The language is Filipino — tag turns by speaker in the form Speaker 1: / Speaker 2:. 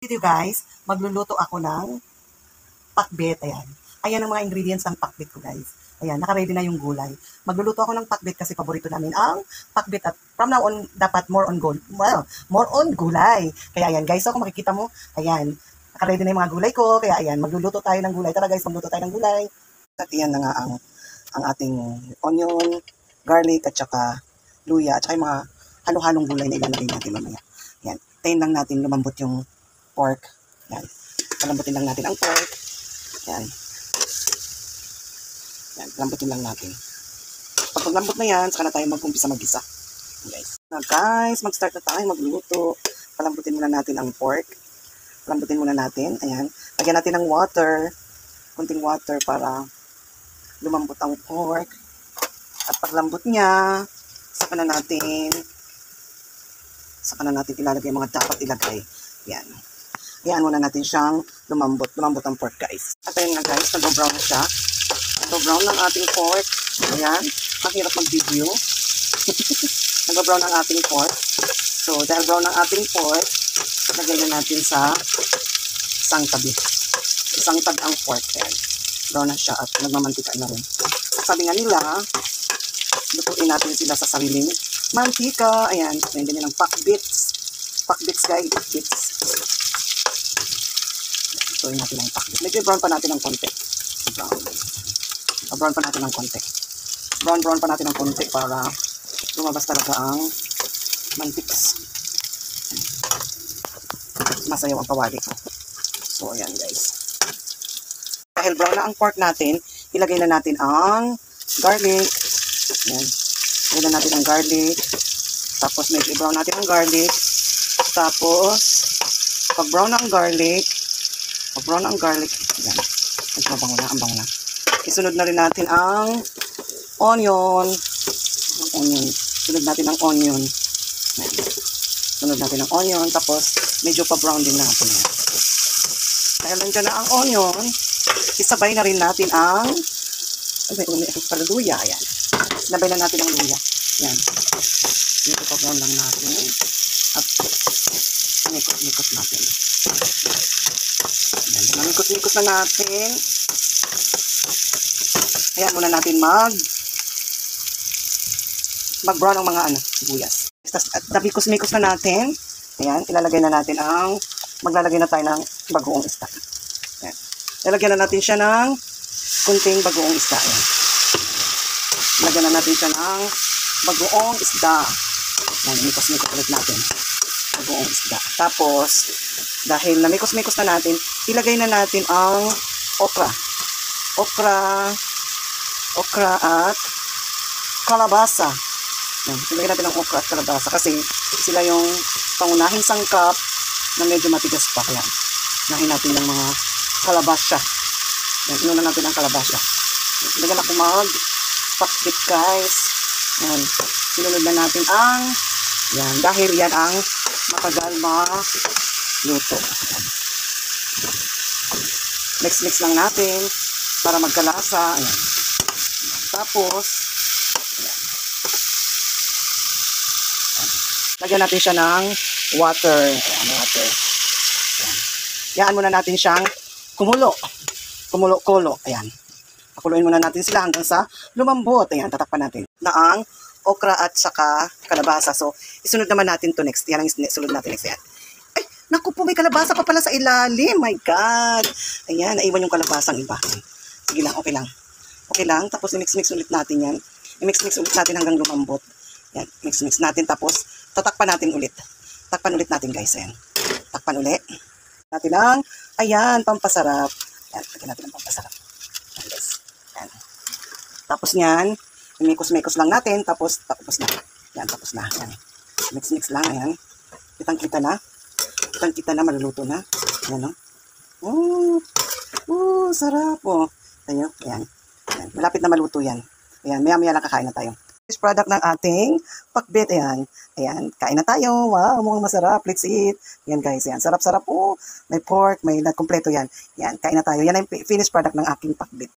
Speaker 1: Video guys, magluluto ako ng pakbet. Ayan. Ayan ang mga ingredients ng pakbet ko guys. Ayan, naka-ready na yung gulay. Magluluto ako ng pakbet kasi paborito namin ang pakbet at from now on, dapat more on gulay. Kaya ayan guys, so kung makikita mo, ayan, naka-ready na yung mga gulay ko. Kaya ayan, magluluto tayo ng gulay. Tara guys, magluto tayo ng gulay. At ayan na nga ang ating onion, garlic, at saka luya, at saka yung mga halo-halong gulay na ilalagay natin mamaya. Ayan, tayin lang natin lumambot yung pork. Yan. Palambutin lang natin ang pork. Yan. Yan. Lambutin lang natin. Pag lambot na yan, saka na tayo mag-umpisa mag-isa. Guys. Now guys, mag-start na tayo magluto. Palambutin muna natin ang pork. Palambutin muna natin. Ayan. Lagyan natin ng water. Kunting water para lumambot ang pork. At paglambot niya, saka na natin ilalagay yung mga dapat ilagay. Yan. Hayaan muna natin siyang lumambot ang pork guys. At ayun nga guys, nag-brown na siya. Nag-brown ng ating pork. Ayan, mahirap mag-video. Nag-brown ang ating pork. So, dahil brown ang ating pork, lagay na natin sa isang tabi. Isang tag ang pork. Ayan. Brown na siya at nagmamantika na rin. Sabi nga nila, lutuin natin sila sa sariling mantika. Ayan, may ganyan ng pakbits. Pakbits guys, pakbits. Lutuin natin ang pakbits. Medyo brown pa natin ng konti. Brown pa natin ng konti. Brown pa natin ng konti para lumabas talaga ang mantiks. Masayaw ang kawali ko. So, ayan guys. Dahil brown na ang pork natin, ilagay na natin ang garlic. Ayan. Ilagay na natin ang garlic. Tapos medyo brown natin ang garlic. Tapos, pag brown na ang garlic, ayan. Medyo mabango na, ang bango na. Isunod na rin natin ang onion. Sunod natin ang onion. Sunod natin ang onion. Tapos, medyo pa-brown din natin. Dahil nandiyan na ang onion, isabay na rin natin ang luya. Ayan. Isabay na natin ang luya. Ayan. Medyo pa-brown lang natin. At mikot natin. Ayan. Mikot na natin. Ayan, muna natin mag-brown ang mga sibuyas. At nabikos-mikos na natin. Ayan, ilalagay na natin maglalagay na tayo ng bagoong isda. Ayan. Ilalagyan na natin siya ng kunting bagoong isda. Ayan. Ilalagyan na natin siya ng bagoong isda. Ayan, mikos-mikos ulit natin. Bagoong isda. Tapos, dahil namikos-mikos na natin, ilagay na natin ang okra. Okra at kalabasa. Yan. Ilagay natin ang okra at kalabasa kasi sila yung pangunahing sangkap na medyo matigas pa. Yan. Nahin natin yung mga kalabasa. Yan. Inuna natin ang kalabasa. Ilagyan ako mag-pakbit guys. Yan. Sinunod na natin yan. Dahil yan ang matagal luto. Mix lang natin para magkalasa. Ayan. Tapos, ayan. Lagyan natin siya ng water. Ayan, water. Ayan. Yaan muna natin siyang kumulo-kulo. Ayan. Pakuluin muna natin sila hanggang sa lumambot. Ayan, tatakpan natin. Na ang okra at saka kalabasa. So, isunod naman natin to next. Yan ang isunod natin next. Ayan. Ay, naku po, may kalabasa pa pala sa ilalim. My God. Ayan, naiwan yung kalabasang iba. Sige lang, okay lang. Okay lang. Tapos, i-mix ulit natin yan. I-mix ulit natin hanggang lumambot. Yan, mix natin. Tapos, tatakpan natin ulit. Takpan ulit natin, guys. Ayan. Takpan ulit. Natin ayan, pampasarap. Ayan, lagyan natin ang pampasarap. Ayan, guys. Ayan. Tapos niyan, i-mix lang natin. Tapos na. Ayan, tapos na. Ayan. Mix lang. Ayan. Kitang-kita na. Maluluto na. Ayan, no? Sarap. Tayo. Ayan. Ayan. Malapit na maluto yan. Ayan, maya-maya lang kakain na tayo. This product ng ating pakbet. Ayan. Ayan, kain na tayo. Wow, mukhang masarap. Let's eat. Ayan guys, ayan. Sarap-sarap po. May pork, may kompleto yan. Ayan, kain na tayo. Yan ang finished product ng aking pakbet.